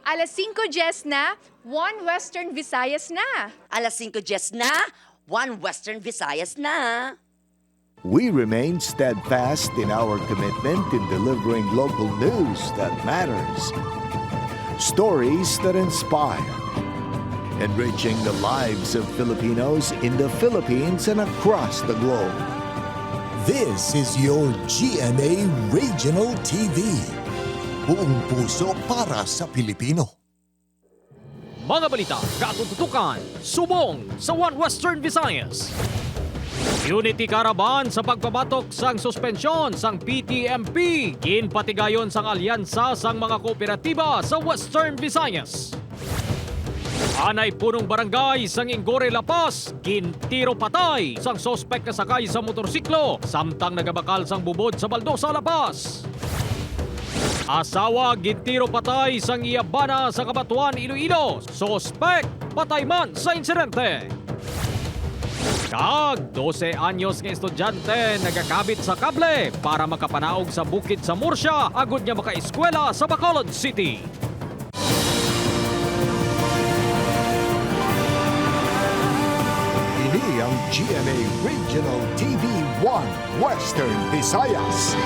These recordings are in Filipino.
Alas 5:10 na, One Western Visayas na. Alas 5:10 na, One Western Visayas na. We remain steadfast in our commitment in delivering local news that matters. Stories that inspire. Enriching the lives of Filipinos in the Philippines and across the globe. This is your GMA Regional TV. Buong puso para sa Pilipino. Mga balita, katututukan, subong sa One Western Visayas. Unity Caravan sa pagpabatok sang suspensyon sang PTMP. Ginpatigayon sang alyansa sang mga kooperatiba sa Western Visayas. Anay punong barangay sang Inggore Lapas, gintiro patay sang sospek na sakay sa motorsiklo, samtang nagabakal sang bubod sa Baldosa, Lapas. Asawa gintiro patay sang Iyabana sa Kabatuan, Iloilo, sospek patay man sa insidente. Kag 12 anyos nga estudyante nagakabit sa kable para makapanaog sa bukid sa Murcia, agud niya makaeskwela sa Bacolod City. Ini ang GMA Regional TV 1 Western Visayas.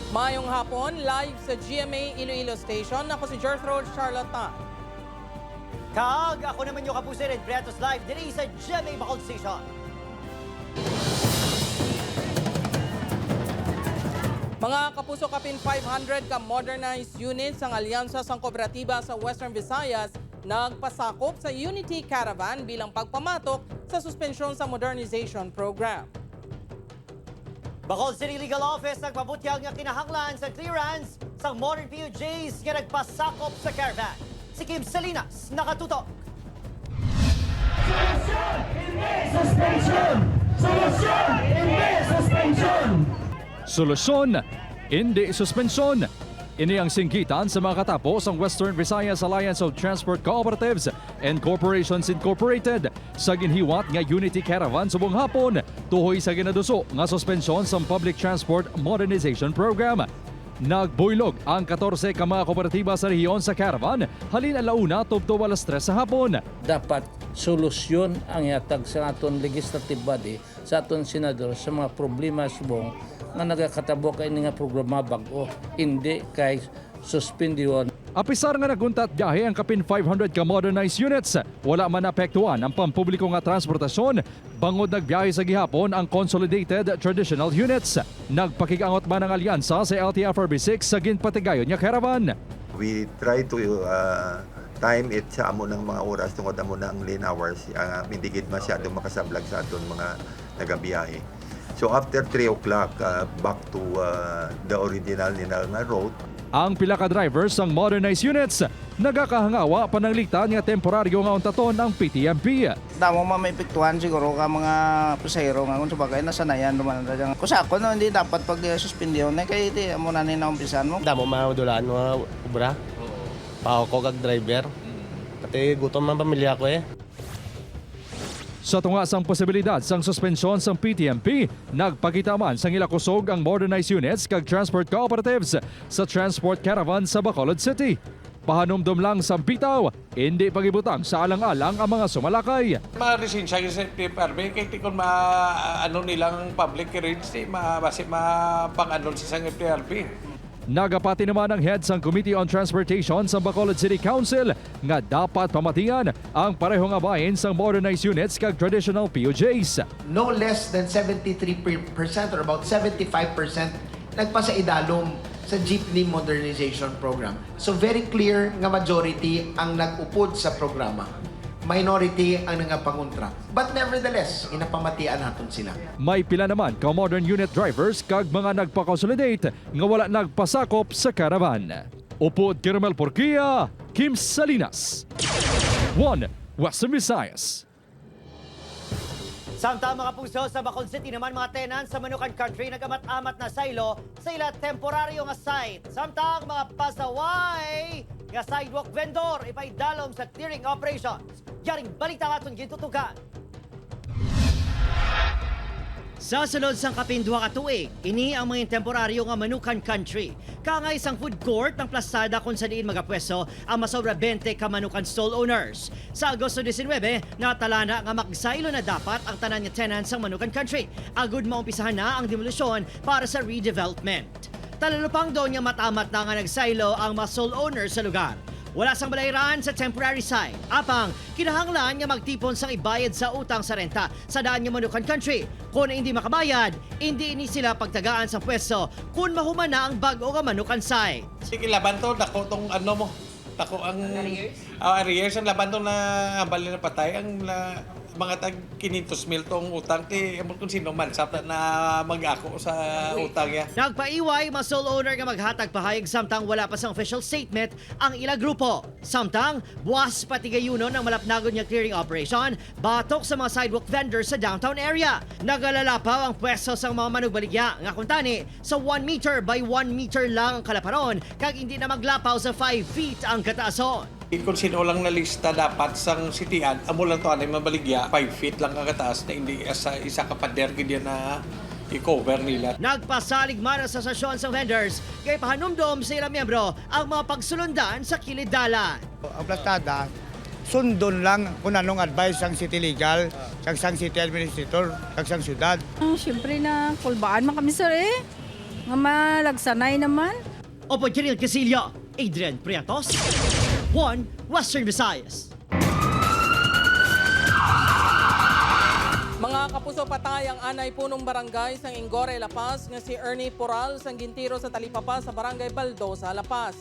Mayong hapon, live sa GMA Iloilo Station. Ako si Jethro Charlatan. Kag, ako naman yung kapusin at Bretos Live diri sa GMA Bacolod Station. Mga kapuso, kapin 500 ka modernized units ang alyansa sang kooperatiba sa Western Visayas nagpasakop sa Unity Caravan bilang pagpamatok sa suspensyon sa modernization program. Bacolod City Legal Office nagpabutyag nga kinahanglan sa clearance sa modern PUJs nga nagpasakop sa caravan. Si Kim Salinas, nakatutok. Solusyon, hindi suspension! Solusyon, hindi suspension! Solusyon, hindi suspensyon. Ini ang singgitan sa mga katapos ang Western Visayas Alliance of Transport Cooperatives and Corporations Incorporated sa ginhiwat nga Unity Caravan subong hapon tuhoy sa ginaduso nga suspensyon sa Public Transport Modernization Program. Nagbuylog ang 14 ka mga kooperatiba sa rehiyon sa caravan halin alauna tubto alas 3 sa hapon. Dapat solusyon ang ihatag sa aton legislative body, sa aton senador sa mga problema subong nga nagakatabo kay nga programa bag-o, hindi kay suspendyon. Apisar nga naguntat biyahe ang kapin 500 ka modernized units, wala man apektuhan ang pampubliko nga transportasyon, bangod nagbiyahe sa gihapon ang consolidated traditional units. Nagpakigangot man ang alyansa sa LTFRB6 sa ginpatigayon nga caravan. We try to time it sa amo ng mga oras tungod amo ng lane hours, hindi gid masyadong makasablag sa aton mga nagabiyahe. So after 3 o'clock, back to the original nila nga road. Ang pila ka drivers ng modernized units nagakahangawa pananglitan nga temporaryo nga untaton ang PTMP. Damo maipektuhan siguro ka mga pasahero nga kung sabagay nasanayan naman na dyan. Kusako no, hindi dapat pag suspendyon na kay iti amo na ni naumpisan mo. Damo madulaan mo ubra. Pao ko kag driver. Pati gutom man pamilya ko eh. Sa tunga sang posibilidad sang suspensyon sang PTMP, nagpakita man sang ilakusog ang modernized units kag transport cooperatives sa transport caravan sa Bacolod City. Pahanumdum lang sang bitaw, hindi pagibutang sa alang-alang ang mga sumalakay. Ma-resensya sa PFRB, kaya kung ano nilang public hearings, basi mapang-anon sa sang PFRB. Nagapati naman ang head sang Committee on Transportation sa Bacolod City Council nga dapat pamatian ang parehong abayin sang modernized units kag traditional PUJs. No less than 73% or about 75% nagpasa idalom sa jeepney modernization program. So very clear nga majority ang nag-upod sa programa. Minority ang nangapangontra. But nevertheless, inapamatian natin sila. May pila naman ka modern unit drivers kag mga nagpa-consolidate nga wala nagpasakop sa caravan. Upod Caramel Porquia, Kim Salinas. 1 Western Visayas. Samtang mga puso sa Bacolod City naman mga tenants sa Manukan Country nagamat-amat na silo sa ila temporaryo nga site. Samtang mga pasaway nga sidewalk vendor ipaidalom sa clearing operations. Yaring balita nga itong gintutukan. Sa sunod sang kapinduha ka tuig, ini ang mga temporaryo nga Manukan Country. Kanga isang food court ng plastada kung saan magapwesto ang masobra 20 ka Manukan stall owners. Sa Agosto 19, natala na nga magsaylo na dapat ang tanan nga tenants ng Manukan Country. Agud maumpisahan na ang demolusyon para sa redevelopment. Talalupang doon nga matamat na nga nagsaylo ang mga stall owners sa lugar. Wala sang balayran sa temporary site. Apang, kinahanglan nga magtipon sang ibayad sa utang sa renta sa daan nga Manukan Country. Kung hindi makabayad, hindi ini sila pagtagaan sa pwesto kung mahuman na ang bago nga Manukan site. Sige, laban to, dako tong ano mo. Dako ang arrears, ang laban to na bali na patay, ang mga tag 500 mil tong utang, ti amon kung sino man sapta na mag-ako sa utang niya. Nagpaiway, mga sole owner nga maghatag pahayag samtang wala pa sang official statement ang ila grupo. Samtang, buwas patigayuno ng malapnagon niya clearing operation, batok sa mga sidewalk vendors sa downtown area. Nagalalapaw ang pwesto sa mga manugbaligya nga kuntani sa 1 meter by 1 meter lang ang kalaparon kag hindi na maglapaw sa 5 feet ang kataason. Kung sino lang na lista dapat sang sitian, amo lang to anay mabaligya, 5 feet lang ang kataas na hindi sa isa ka pader ganyan na i-cover nila. Nagpasalig man ang asosasyon sa vendors kay pahanumdom sa ilang miyembro ang mga pagsulundan sa kilid dalan. Ang plastada, sundon lang kung anong advice ang city legal, sang city administrator, sang syudad. Siyempre na kulbaan man kami sir nga malagsanay naman. Opo, Kiril Casillo, Adrian Priatos, 1 Western Visayas. Mga kapuso, patay ang anay punong barangay sa Ingore, La Paz nga si Ernie Poral sang gintiro sa Talipapa sa barangay Baldosa, La Paz.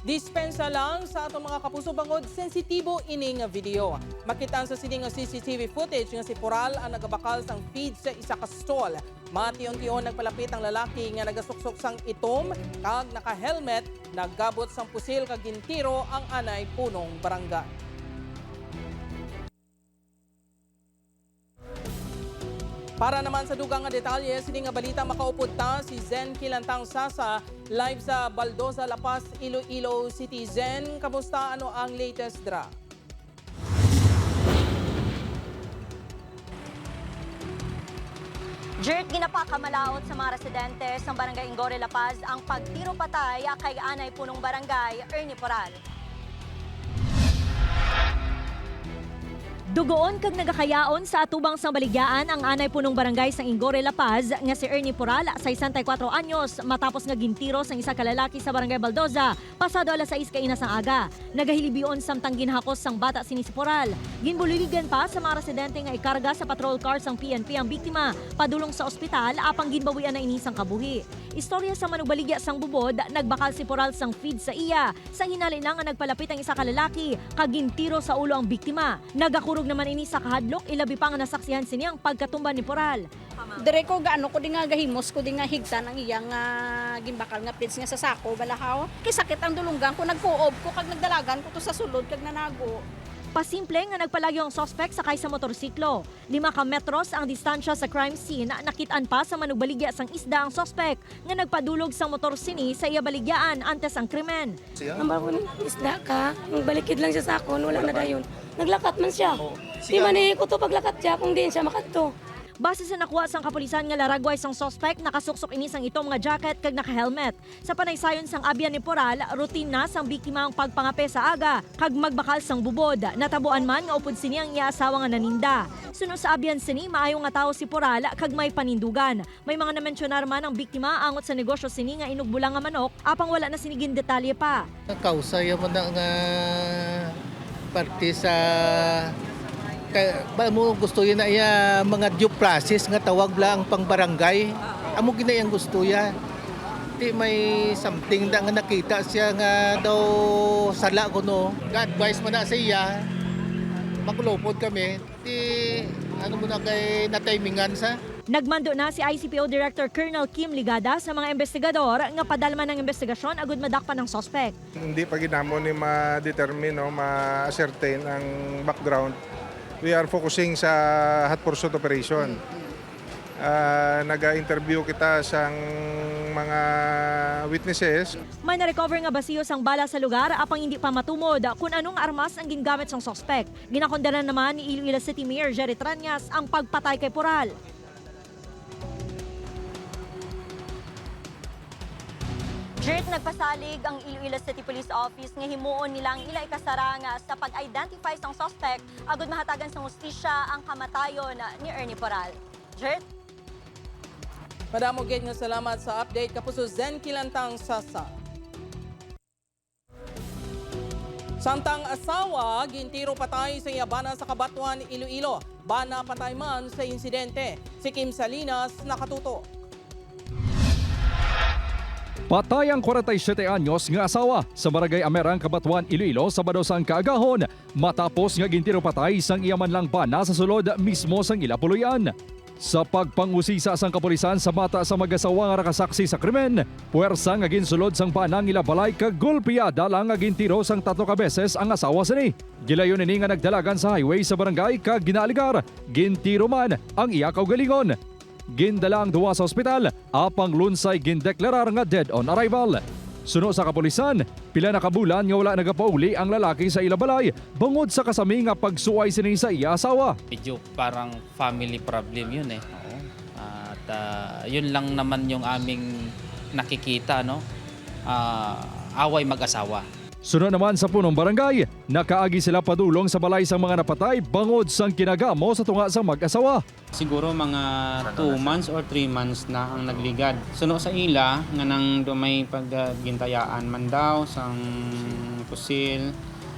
Dispensa lang sa atong mga kapuso bangod sensitibo ini nga video. Makitaan sa sining nga CCTV footage nga si Poral ang nagabakal sang feed sa isa ka stall. Mation-tion nagpalapit ang lalaki nga nagasuksok sang itom kag naka-helmet, naggabot sang pusil kag gintiro ang anay punong barangay. Para naman sa dugang nga detalye, sini nga balita makaupod ta si Zen Kilantang Sasa live sa Baldosa, La Paz, Iloilo City. Zen, kamusta? Ano ang latest draft? Jerk, ginapakamalaot sa mga residente sa barangay Ingore, La Paz ang pagtiro patay kay anay punong barangay Ernie Poral. Dugoon kag nagakayaon sa atubang sang baligyaan ang anay punong barangay sa Ingore, La Paz nga si Ernie Poral, 64 anyos, matapos nga gintiro sang isa ka lalaki sa barangay Baldosa pasado alas 6 kaina sang aga. Nagahilibion samtang ginhakos sang bata sini si Poral. Ginbuliligan pa sa mga residente nga ikarga sa patrol car sang PNP ang biktima padulong sa ospital apang ginbawian na ini sang kabuhi. Istorya sa manugbaligya sang bubod, nagbakal si Poral sang feed sa iya. Sang hinali na nga nagpalapit ang isa ka lalaki kag gintiro sa ulo ang biktima. Nagakurog naman ini sa kahadlok, ilabi pa nga nasaksihan sini ang pagkatumba ni Poral. Dire ko gaano ko di nga gahimos ko di nga higtan ang iyang gimbakal nga pids nga sa sako balahaw. Kay sakit ang dulunggan ko, nagkuob ko kag nagdalagan ko to sa sulod kag nanago. Pasimple nga nagpalagyo ang sospek sakay sa motorsiklo. 5 ka metros ang distansya sa crime scene, nakitaan pa sa manugbaligya sang isda ang sospek nga nagpadulog sang motor sini sa iya baligyaan antes ang krimen. Number 1, isda ka, balikid lang siya sa akon, wala na dayon. Naglakat man siya. Di man ko to paglakat siya kung diin siya makadto. Base sa nakuha sang kapulisan nga laragway sang sospek, nakasuksok ini sang itom nga jacket kag naka-helmet. Sa panaysayon sang abyan ni Poral, routine na sang biktima ang pagpangape sa aga kag magbakal sang bubod. Natabuan man nga upod sini ang iya asawa nga naninda. Sunod sa abyan sini, maayo nga tao si Poral kag may panindugan. May mga namensyonar man ang biktima angot sa negosyo sini nga inugbulang nga manok, apang wala na sinigin detalye pa. Kausa yaman na nga parte sa mo gusto yan na iya mga due process nga tawag lang pang barangay. Amo ginayang gusto ya. Di may something da nga nakita siya nga daw sala ko no. Ga-advise man na sa iya. Makulupod kami. Di ano mo na kay na-timingan sa. Nagmando na si ICPO Director Colonel Kim Ligada sa mga investigador nga padalman ng investigasyon agud madakpan ng sospek. Hindi pa ginamo ni ma-determine no, ma-ascertain ang background. We are focusing sa hot pursuit operation. Nag-interview kita sa mga witnesses. May na-recover nga basiyo sang bala sa lugar apang hindi pa matumod kung anong armas ang gingamit sang sospek. Ginakondena naman ni Iloilo City Mayor Jerry Tranyas ang pagpatay kay Poral. Jirt, nagpasalig ang Iloilo City Police Office nga himuon nilang ila ikasara nga sa pag-identify sang suspect agud mahatagan sa hustisya ang kamatayon ni Ernie Poral. Jirt? Madamo gid nga salamat sa update kapuso Zen Kilantang Sasa. Samtang asawa, gintiro patay sa Yabana sa Kabatuan, Iloilo. Bana patay man sa insidente. Si Kim Salinas nakatuto. Patay ang 47 anyos nga asawa sa Barangay Amerang, Kabatuan, Iloilo sa Badosang kaagahon matapos nga gintiro patay sang iyaman lang bana sa sulod mismo sang ilapuluyan. Sa pagpangusisa sang kapulisan sa mata sa mag-asawa nga nakasaksi sa krimen, puwersa nga ginsulod sang banang ilabalay kag gulpiyada lang nga gintiro sang 3 ka beses ang asawa sini. Gilayon ini nga nagdalagan sa highway sa barangay kag ginaligar, gintiro man ang iya kaugalingon. Gindala ang duwa sa ospital, apang lunsay gindeklarar nga dead on arrival. Suno sa kapulisan, pila na kabulan nga wala nagapauli ang lalaki sa ilabalay bungod sa kasami nga pagsuway sini sa iya asawa. Medyo parang family problem yun eh. At yun lang naman yung aming nakikita, no? Away mag-asawa. Sunod naman sa punong barangay, nakaagi sila padulong sa balay sa mga napatay bangod sang kinagamo sa tunga sa mag-asawa. Siguro mga 2 months or 3 months na ang nagligad. Suno sa ila nga nang may paggintayaan man daw sang pusil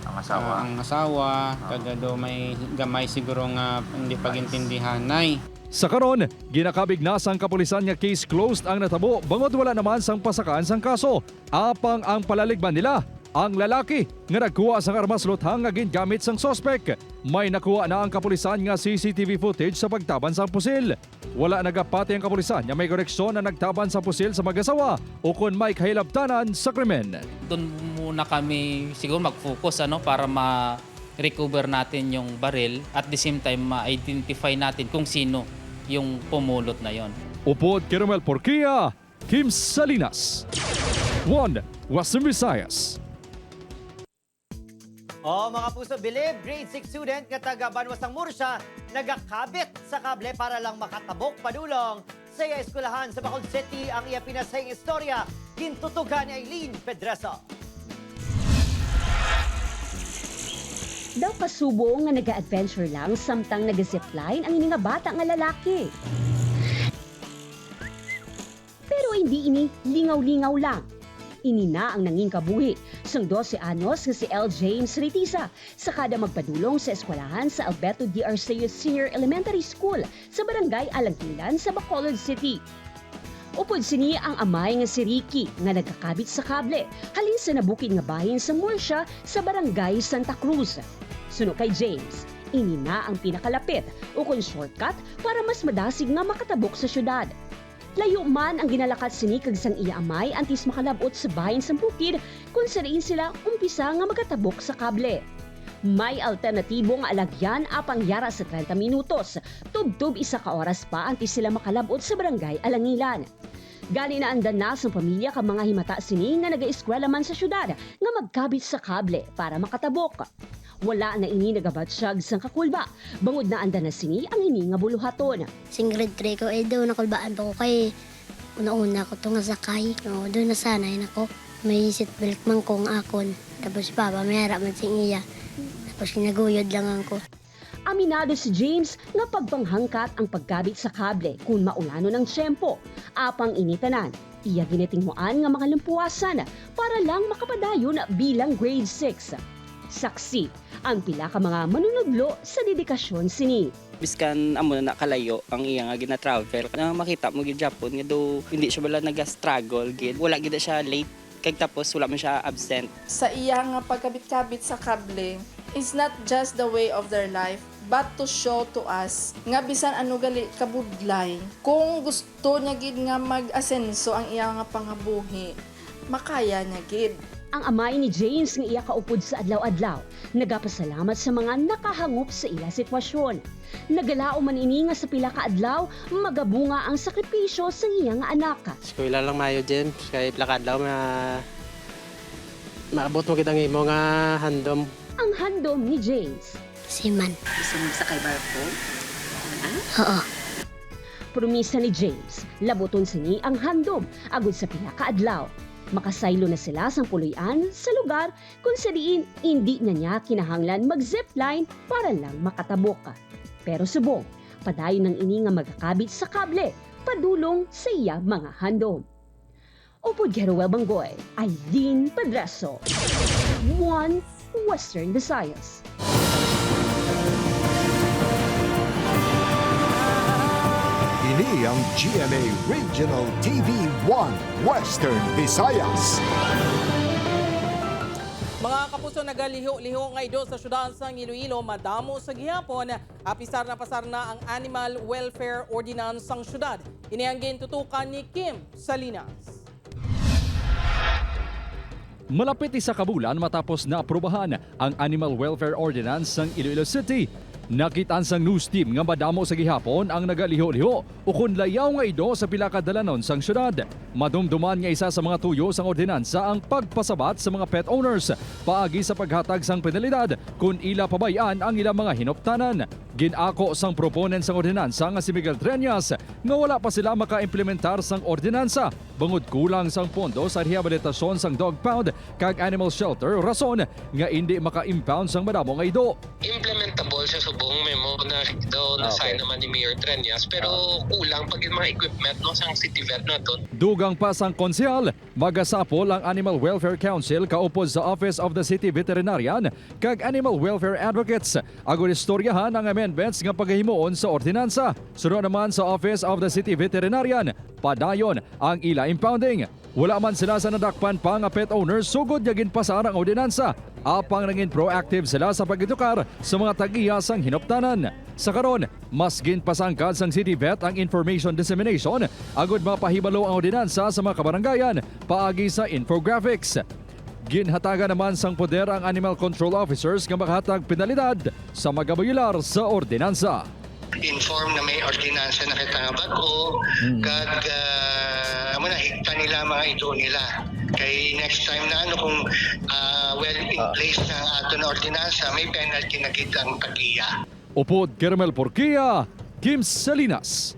ang asawa kag do may gamay siguro nga hindi pagintindihanay. Sa karon, ginakabig na sang kapulisan nga case closed ang natabo bangod wala naman sang pasakaan sang kaso. Apang ang palaligban nila ang lalaki nga nagkuha sang armas luthang nga gingamit sang sospek. May nakuha na ang kapulisan nga CCTV footage sa pagtaban sa pusil. Wala nagapati ang kapulisan nga may koneksyon na nagtaban sa pusil sa mag-asawa o kung may kahilabtanan sa krimen. Doon muna kami siguro mag-focus para ma-recover natin yung baril at the same time ma-identify natin kung sino yung pumulot na yon. Upod Kiromel Porquia, Kim Salinas, One Western Visayas. Mga puso, bilib, grade 6 student nga taga Banwasang Murcia nagakabit sa kable para lang makatabok padulong sa iya eskwelahan sa Bacolod City. Ang iya pinasayang istorya, gintutugan ni Aileen Pedreso. Daw kasubo nga naga-adventure lang samtang naga-zipline ang ini nga bata nga lalaki. Pero hindi ini lingaw-lingaw lang. Ini na ang nanging kabuhi sang 12 anyos nga si L. James Ritisa sa kada magpadulong sa eskwelahan sa Alberto D. Arceo Senior Elementary School sa Barangay Alangkilan sa Bacolod City. Upod sini ang amay nga si Ricky nga nagkakabit sa kable halin sa nabukid nga bahin sa Murcia sa Barangay Santa Cruz. Suno kay James, ini na ang pinakalapit o kung shortcut para mas madasig nga makatabok sa syudad. Layo man ang ginalakat sini kag sang iya amay antis makalabot sa bahin sa bukid kung sariin sila umpisa nga magatabok sa kable. May alternatibo nga alagyan apang yara sa 30 minutos, tub-tub 1 ka oras pa antis sila makalabot sa Barangay Alangilan. Gani na andan na sa pamilya ka mga himata sini nga naga-eskwela man sa syudad nga magkabit sa kable para makatabok. Wala na ini nagabatsyag sang kakulba. Bangod na anda na sini ang ini nga buluhaton. Sing grade 3 ko, daw nakulbaan pa ko kay una-una ko itong sakay. Doon nasanay na ko. May seatbelt man kong akon. Tapos si Papa, may harap man sing iya. Tapos kinaguyod lang ako. Aminado si James nga pagpanghangkat ang pagkabit sa kable kung maulano ng tiyempo. Apang initanan, iya ginitinghuan nga mga lampuasan para lang makapadayon bilang grade 6. Saksi ang pila ka mga manunudlo sa dedikasyon sini. Biskan amo na nakalayo ang iya nga gina-travel. Na makita mo gid Japon nga do hindi siya bala naga-struggle gid. Wala gid siya late kag tapos wala man siya absent. Sa iya nga pagkabit-kabit sa kable is not just the way of their life but to show to us nga bisan ano gali kabudlay. Kung gusto niya gid nga mag-asenso ang iya nga pangabuhi, makaya niya gid. Ang amay ni James nga iya kaupod sa adlaw-adlaw, nagapasalamat sa mga nakahangop sa ila sitwasyon. Nagalao man ini nga sa pila ka adlaw, magabunga ang sakripisyo sa iya nga anak. Eskwela lang mayo din, kay pila ka adlaw maabot mo kitang imo nga handom. Ang handom ni James. Siman. Gusto mo sa kay Barco? Oo. Promisa ni James, labuton sini ang handom agud sa pila ka adlaw. Makasaylo na sila sa puluyan sa lugar kung sadiin hindi na niya kinahanglan mag-zipline para lang makatabok. Pero subong, padayon ng ini nga magkakabit sa kable, padulong sa iya mga handom. Upod Geruel Banggoy, Aileen Padraso, One Western Visayas. Ini ang GMA Regional TV 1 Western Visayas. Mga kapuso, nagaliho-liho nga ido sa syudad sa Iloilo, madamo sa gihapon, apisar na pasar na ang Animal Welfare Ordinance sang syudad. Ini ang gintutukan ni Kim Salinas. Malapit isa ka bulan matapos na aprubahan ang Animal Welfare Ordinance ng Iloilo City. Nakitaan sang news team nga madamo sa gihapon ang nagaliho-liho o kun layaw nga ido sa pila ka dalanon sang syudad. Madumduman nga isa sa mga tuyo sang ordinansa ang pagpasabat sa mga pet owners paagi sa paghatag sang penalidad kung ila pabayaan ang ilang mga hinuptanan. Ginako sang proponent sang ordinansa nga si Miguel Treñas nga wala pa sila maka-implementar sang ordinansa bangod kulang sang pondo sa rehabilitasyon sang dog pound kag animal shelter rason nga hindi maka-impound sang madamo nga ido. Implementable sa subong memo na daw na-sign naman ni Mayor Treñas pero kulang pag yung mga equipment no sang city vet na doon. Dugang pa sang konsehal, magasapol ang Animal Welfare Council kaupod sa Office of the City Veterinarian kag Animal Welfare Advocates. Agon istoryahan ang amendments nga paghimuon sa ordinansa. Sunod naman sa Office of the City Veterinarian, padayon ang ila impounding. Wala man sila sa nadakpan pa nga pet owners sugod nga ginpasar ang ordinansa. Apang nangin proactive sila sa pag-edukar sa mga tag-iya sang hinuptanan. Sa karon, mas ginpasangkad sang City Vet ang information dissemination agud mapahibalo ang ordinansa sa mga kabarangayan paagi sa infographics. Ginhatagan naman sang poder ang animal control officers nga makahatag penalidad sa magabayular sa ordinansa. Inform na may ordinansa na kita nga bago kag muna higta nila mga ido nila. Kay next time na kung well in place na ato na ordinansa, may penalty na kitang tag-iya. Upod Caramel Porquia, Kim Salinas,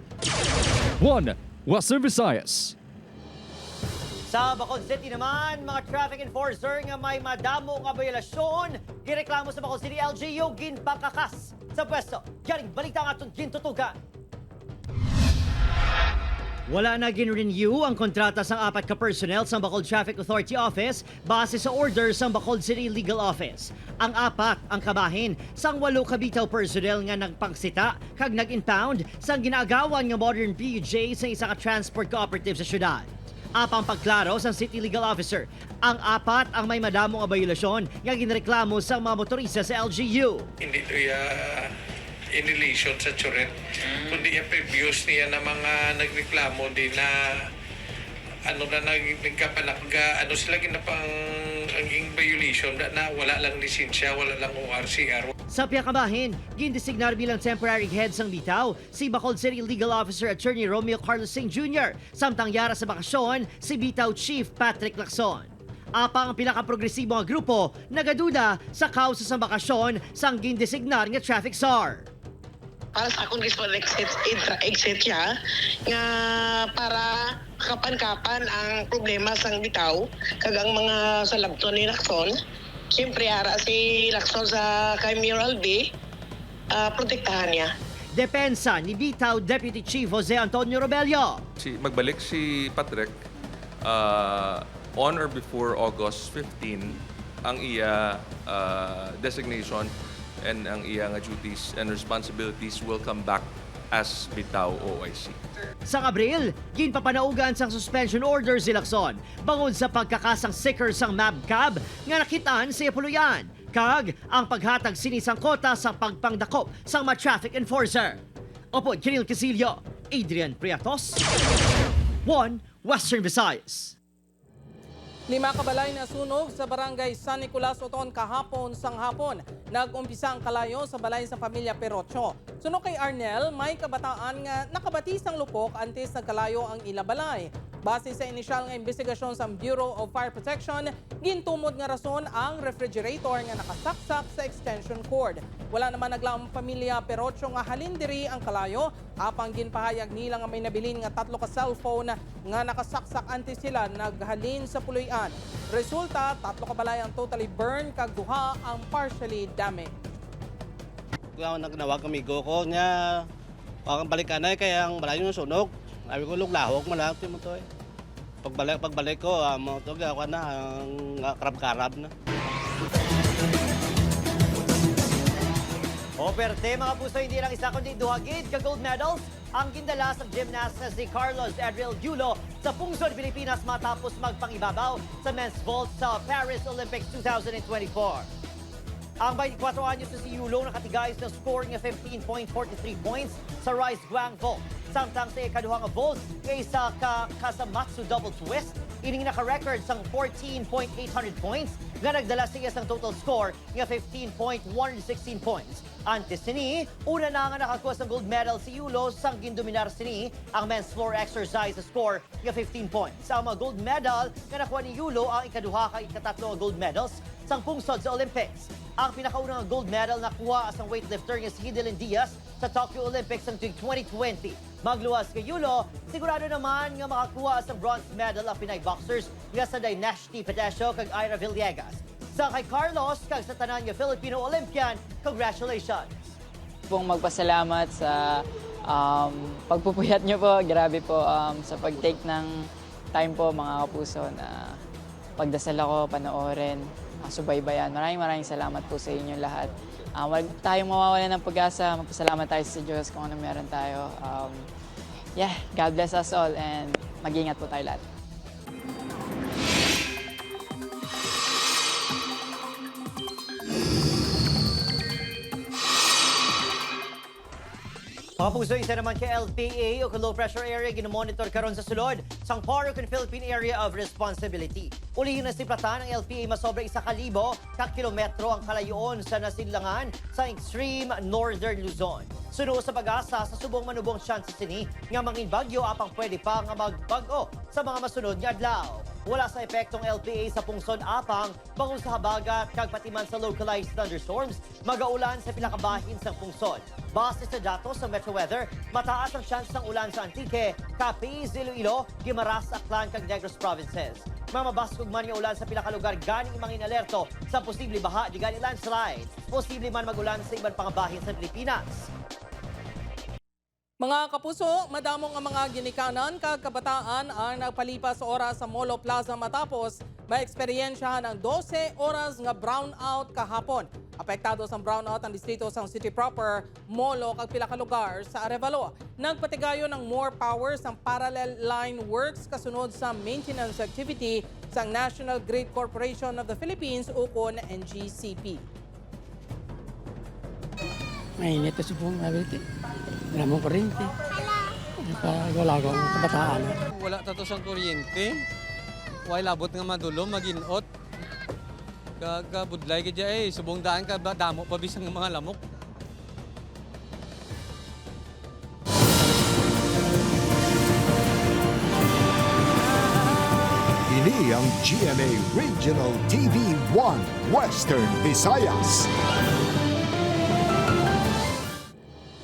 One Western Visayas. Sa Bacol City naman, mga traffic enforcer nga may madamo nga violasyon, gireklamo sa Bacol City LGU ginpakakas sa pwesto. Yaring balita nga itong gintutugan. Wala na gin-renew ang kontrata sang 4 ka personnel sa Bacol Traffic Authority Office base sa order sa Bacol City Legal Office. Ang 4 ang kabahin sang 8 ka bitaw personnel nga nagpangsita kag nag-impound sang ginaagawan nga modern PUJ sa isa ka transport cooperative sa syudad. Apang pagklaro sang City Legal Officer, ang 4 ang may madamo nga bayulasyon nga ginreklamo sa mga motorista sa LGU. Hindi ito in relation sa Churet, kundi yung previous niya na mga nagreklamo din na nagkapanakga, sila ginapang ang violation na wala lang lisensya, wala lang ORCR. Sa piyakabahin, gindesignar bilang temporary head sang bitaw si Bacol City Legal Officer Attorney Romeo Carlos Singh Jr. Samtang yara sa bakasyon si bitaw Chief Patrick Lacson. Apang ang pinaka-progresibo nga grupo nagaduda sa kausa sa bakasyon sang gindesignar nga traffic czar. Para sa akong exit siya nga para kapan-kapan ang problema sang bitaw kag ang mga salabton ni Lacson. Siyempre ara si Lacson sa kay Mayor Albi, protektahan niya. Depensa ni bitaw Deputy Chief Jose Antonio Robello. Magbalik si Patrick on or before August 15 ang iya designation and ang iya nga duties and responsibilities will come back as bitaw OIC. Sa Abril, ginpapanaugan sang suspension order si Lacson bangod sa pagkakasang sticker sang MABCAB nga nakitaan sa Ipuluyan kag ang paghatag sinisang kota sa pagpangdakop sang mga traffic enforcer. Opod Kiril Casillo, Adrian Priatos, One Western Visayas. 5 kabalay na sunog sa barangay San Nicolas Oton kahapon sang hapon. Nag-umpisa ang kalayo sa balay sa pamilya Perocho. Sunog kay Arnel, may kabataan nga nakabati sang lupok antes nagkalayo ang ila balay. Base sa inisyal nga investigasyon sa Bureau of Fire Protection, gintumod nga rason ang refrigerator nga nakasaksak sa extension cord. Wala naman naglaong pamilya pero nga halindiri ang kalayo, apang ginpahayag nila nga may nabilin nga 3 ka cellphone nga nakasaksak antes sila naghalin sa puloy-an. Resulta, 3 ka balay ang totally burn kag 2 ang partially damaged. Kaya nagnawag amigo ko niya, wakang balikan na kaya ang balay yung sunog. Sabi ko, luglahok mo lang, mo to eh. Pagbalik ko, mo to, gawa na, ang karab-karab na. Operte mga puso, hindi lang isa kundi duhagid ka gold medals ang gindala sa gymnast na si Carlos Adriel Yulo sa Pungsod, Pilipinas matapos magpangibabaw sa men's vault sa Paris Olympics 2024. Ang 24 anyos na si Yulo nakatigay sa scoring ng 15.43 points sa Rise Guang vault. Samtang sa ikaduhang vault, kaysa Kasamatsu double twist, ining naka-record sang 14.800 points nga nagdala siya sang total score nga 15.116 points. Antes sini, una na nga nakakuha sang gold medal si Yulo sang gindominar sini ang men's floor exercise sa score nga 15 points. Ang mga gold medal nga nakuha ni Yulo ang ikaduha ka ikatatlo gold medals sang pungsod sa Olympics. Ang pinakaunang gold medal nakuha as ang weightlifter nga si Hidilyn Diaz sa Tokyo Olympics ng 2020. Magluwas kay Yulo, sigurado naman nga makakuha sa bronze medal ang Pinay boxers nga sa Dynasty Patasio kag Ira Villegas. Sa kay Carlos kag sa tanan nga Filipino Olympian, congratulations! Pong magpasalamat sa pagpupuyat nyo po. Grabe po sa pag-take ng time po mga kapuso na pagdasal ako, panoorin, subaybayan. Maraming salamat po sa inyo lahat. Huwag tayong mawawalan ng pag-asa. Magpasalamat tayo sa Diyos kung ano meron tayo. God bless us all and mag-ingat po tayo lahat. Mga puso, isa naman kay LPA o low pressure area ginomonitor karon sa sulod sang PARO kung Philippine Area of Responsibility. Ulihin na siplatan ang LPA masobra 1,000 ka-kilometro ang kalayoon sa nasidlangan sa extreme northern Luzon. Suno sa pag-asa sa subong manubong chance sini nga mangin bagyo apang pwede pa nga magbago sa mga masunod nga adlaw. Wala sa epektong LPA sa pungsod apang bangon sa habagat kag patiman sa localized thunderstorms magaulan sa pinakabahin sa pungsod. Base sa datos sa Metro Weather, mataas ang chance ng ulan sa Antique, Capiz, Iloilo, Guimaras, Aklan kag Negros provinces. Mamabaskog man yung ulan sa pinakalugar ganing mangin alerto sa posible baha di gani landslide. Posible man magulan sa ibang pangabahin sa Pilipinas. Mga kapuso, madamong ang mga ginikanan kag kabataan ang nagpalipas sa oras sa Molo Plaza matapos maeksperiensyahan ang 12 oras nga brownout kahapon. Apektado sa brownout ang distrito sa city proper, Molo kag pila ka lugar sa Arevalo. Nagpatigayo ng more powers ang parallel line works kasunod sa maintenance activity sa National Grid Corporation of the Philippines ukon NGCP. Mainit sa buong nabiti. Wala mong kuryente. Wala akong kabataan. Wala tato sang kuryente. Wala labot nga madulo, maginot. Kagabudlay ka dyan subong daan ka ba, damo pa bisang mga lamok. Ini ang GMA Regional TV 1 Western Visayas.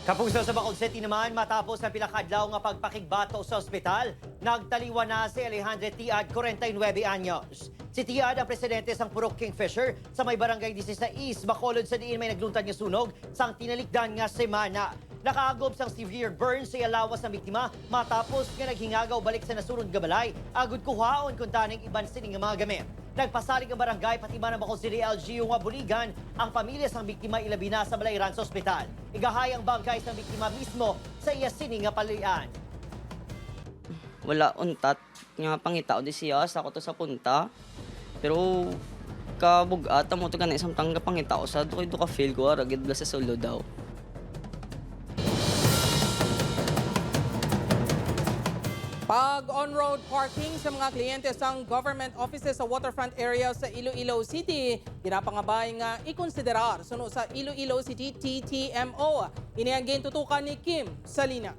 Kapuso sa Bacolod City naman, matapos ang pinakadlaw nga pagpakigbato sa ospital, nagtaliwan na si Alejandro Tiad, 49 anyos. Si Tiad ang presidente sang Purok Kingfisher sa may barangay 16 Bacolod sa diin may nagluntad nga sunog sang tinalikdan nga semana. Nakaagop sang severe burns sa alawas ng biktima matapos nga naghingagaw balik sa nasunod nga balay agud kuhaon kun taning iban sining nga mga gamit. Nagpasalig ang barangay pati man ang Bacolod City LGU nga buligan ang pamilya sang biktima ilabi na sa balayran sa ospital. Igahay ang bangkay sang biktima mismo sa iya sining nga palian. Wala untat nga pangitao di siya sa ko to sa punta. Pero kabugat mo to kanang isang tangga pangitao sa do ka feel ko ara gid sa solo daw. Pag on-road parking sa mga kliyente sang government offices sa waterfront area sa Iloilo City, ginapangabay nga ikonsiderar suno sa Iloilo City TTMO. Ini ang gintutukan ni Kim Salinas.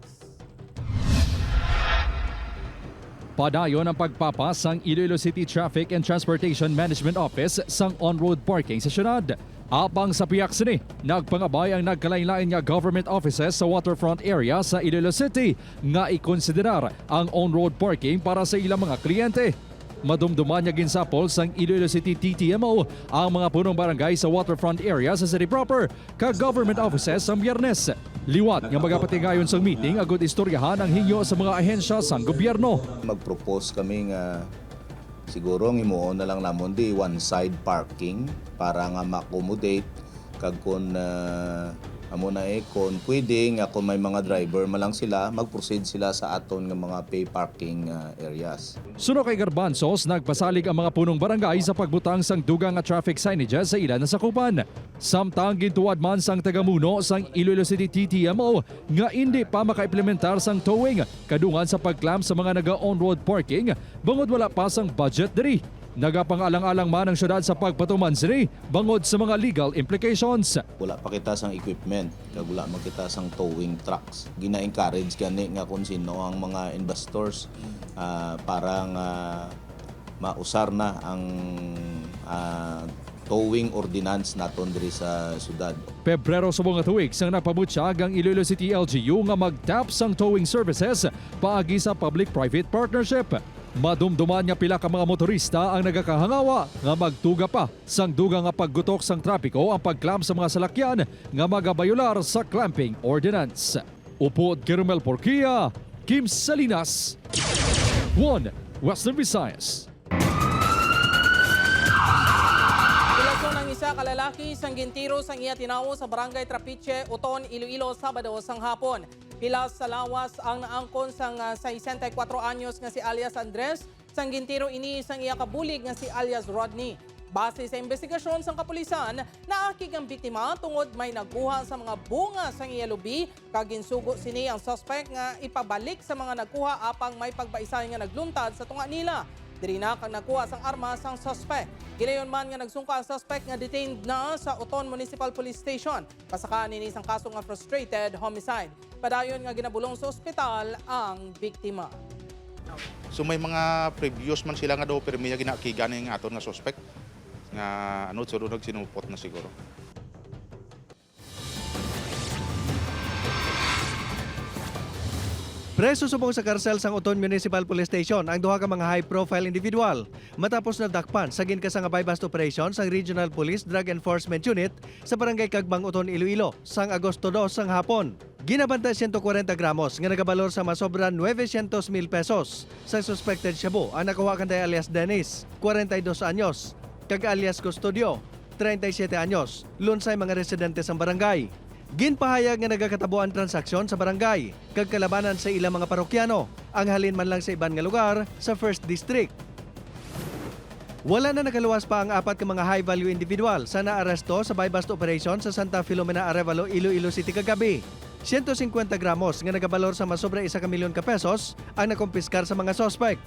Padayon ang pagpapas sang Iloilo City Traffic and Transportation Management Office sang on-road parking sa syudad. Apang sa piyak sini, nagpangabay ang nagkalain-lain nga government offices sa waterfront area sa Iloilo City nga ikonsiderar ang on-road parking para sa ilang mga kliyente. Madumduman niya ginsapol sang Iloilo City TTMO ang mga punong barangay sa waterfront area sa city proper kag government offices sa Biyernes. Liwat nga magapatigayon sang meeting agud istoryahan ang hinyo sa mga ahensya sang gobyerno. Mag-propose kami nga siguro himuon na lang namon di one side parking para nga ma-accommodate kag kun amo na kung pwede nga kung may mga driver malang sila mag-proceed sila sa aton nga mga pay parking areas. Suno kay Garbanzos, nagpasalig ang mga punong barangay sa pagbutang sang dugang nga traffic signages sa ilan na sakupan. Samtang gintuwad man sang tagamuno sang Iloilo City TTMO nga hindi pa maka-implementar sang towing kadungan sa pagclamp sa mga naga-on-road parking bangod wala pa sang budget diri. Nagapangalang-alang man ang syudad sa pagpatuman sini bangod sa mga legal implications. Wala pa kita sang equipment, kag wala man kita sang towing trucks. Gina-encourage gani nga kung sino ang mga investors para nga mausar na ang towing ordinance naton diri sa syudad. Pebrero subong nga tuig sang nagpabutyag ang Iloilo City LGU nga mag-tap sang towing services paagi sa public-private partnership. Madumduman nga pila ka mga motorista ang nagakahangawa nga magtuga pa sang dugang nga paggutok sang trapiko ang pagclamp sa mga salakyan nga magabayular sa clamping ordinance. Upod Kirmel Porquia, Kim Salinas, 1 Western Visayas. Ilasyon ng isa kalalaki sang gintiro sang iya tinawo sa Barangay Trapiche, Uton, Iloilo, Sabado sang hapon. Pilas sa lawas ang naangkon sang 64 anyos nga si alias Andres, sang gintiro ini sang iya kabulig nga si alias Rodney. Base sa investigasyon sang kapulisan, naakig ang biktima tungod may nagkuha sa mga bunga sang iya lubi, kag ginsugo sini ang suspect nga ipabalik sa mga nagkuha apang may pagbaisay nga nagluntad sa tunga nila. Diri na kang nakuha sang armas sang suspect. Gilayon man nga nagsungka ang suspect nga detained na sa Uton Municipal Police Station. Pasakaan ini sang kaso nga frustrated homicide. Padayon nga ginabulong sa ospital ang biktima. So may mga previous man sila nga daw pero may ginakigan ng aton nga suspect nga so doon nagsinupot na siguro. Preso subong sa karsel sang Uton Municipal Police Station ang duha ka mga high-profile individual matapos nadakpan sa ginka nga bypass operation sang Regional Police Drug Enforcement Unit sa Barangay Kagbang, Uton, Iloilo sang Agosto 2 sang hapon. Ginabantay 140 gramos nga nagabalor sa masobra 900,000 pesos. Sang suspected shabu ang nakuha kanday alias Dennis, 42 anyos, kag alias Custodio, 37 anyos, lunsay mga residente sang barangay. Ginpahayag nga nagakatabo ang transaksyon sa barangay kag kalabanan sa ilang mga parokyano ang halin man lang sa iban nga lugar sa 1st District. Wala na nakaluwas pa ang apat ka mga high-value individual sa naaresto sa buy-bust operation sa Santa Filomena Arevalo, Iloilo City kagabi. 150 gramos nga nagabalor sa masobra 1 milyon ka pesos ang nakumpiskar sa mga suspect.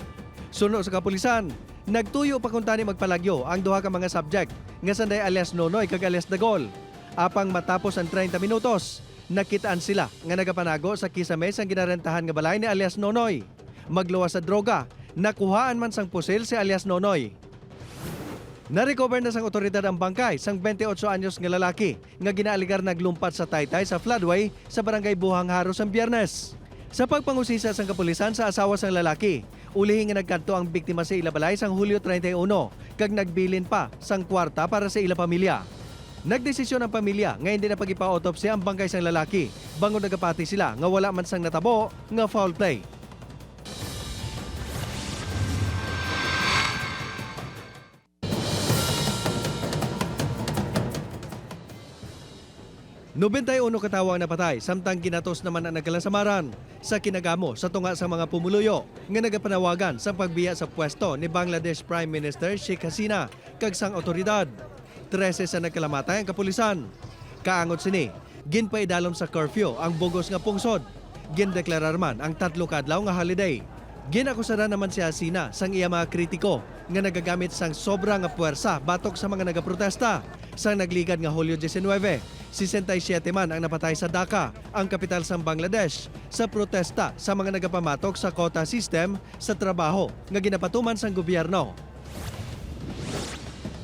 Suno sa kapulisan, nagtuyo pa kung tani magpalagyo ang duha ka mga subject nga sanday alias Nonoy kag alias Dagol. Apang matapos ang 30 minutos, nakitaan sila nga nagapanago sa kisame sang ginarentahan nga balay ni alias Nonoy. Magluwas sa droga, nakuhaan man sang pusil si alias Nonoy. Na-recover na sang otoridad ang bangkay sang 28 anyos nga lalaki nga ginaaligar naglumpat sa taytay sa floodway sa Barangay Buhang Haro sang Biyernes. Sa pagpangusisa sang kapulisan sa asawa sang lalaki, ulihin nga nagkanto ang biktima sa ilabalay sang Hulyo 31 kag nagbilin pa sang kwarta para sa ila pamilya. Nagdesisyon ang pamilya nga hindi na pagipa-autopsy ang bangkay sang lalaki bangod nagapati sila nga wala man sang natabo nga foul play. Nobentay-uno katawo ang napatay samtang ginatos naman ang nagkalasamaran sa kinagamo sa tunga sa mga pumuluyo nga nagapanawagan sa pagbiya sa pwesto ni Bangladesh Prime Minister Sheikh Hasina kag sang otoridad. 13 sa nagkalamatay ang kapulisan. Kaangot sini, ginpaidalom sa curfew ang bugos nga pungsod. Gindeklarar man ang 3 kadlaw nga holiday. Ginakusara naman si Hasina sang iya mga kritiko nga nagagamit sang sobra nga puwersa batok sa mga nagaprotesta. Sang nagligad nga Hulyo 19, 67 man ang napatay sa Dhaka, ang kapital sang Bangladesh, sa protesta sa mga nagapamatok sa quota system sa trabaho nga ginapatuman sang gobyerno.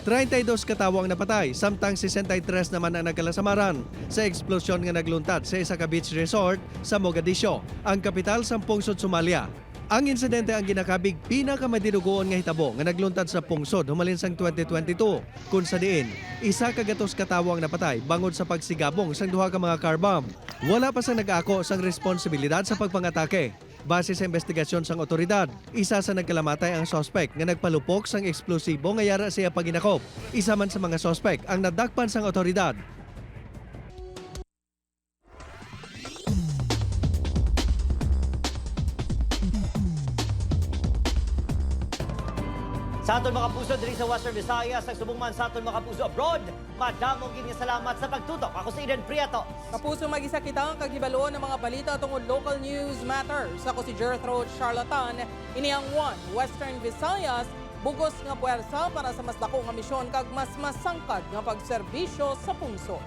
32 katawo ang napatay, samtang 63 naman ang nagkalasamaran sa eksplosyon nga nagluntad sa isa ka beach resort sa Mogadiscio, ang kapital sang pungsod Somalia. Ang insidente ang ginakabig pinakamadidugoon nga hitabo nga nagluntad sa pungsod humalin sang 2022, kung sa diin isa ka gatos katawo ang napatay bangod sa pagsigabong sang duha ka mga car bomb. Wala pa sang nag-ako sang responsibilidad sa pagpangatake. Base sa investigasyon sang otoridad, isa sa nagkalamatay ang sospek nga nagpalupok sang eksplosibo nga yara siya paginakop. Isa man sa mga sospek ang nadakpan sang otoridad. Sa aton mga puso diri sa Western Visayas, nagsubong man sa aton mga puso abroad. Madamong gini salamat sa pagtutok. Ako si Eden Prieto. Kapuso mag-isa kita ang kagibaluan ng mga balita tungkol local news matters. Ako si Jethro Charlatan. Ini ang One Western Visayas. Bugos nga puwersa para sa mas dako nga misyon kag mas masangkad nga pagserbisyo sa puso.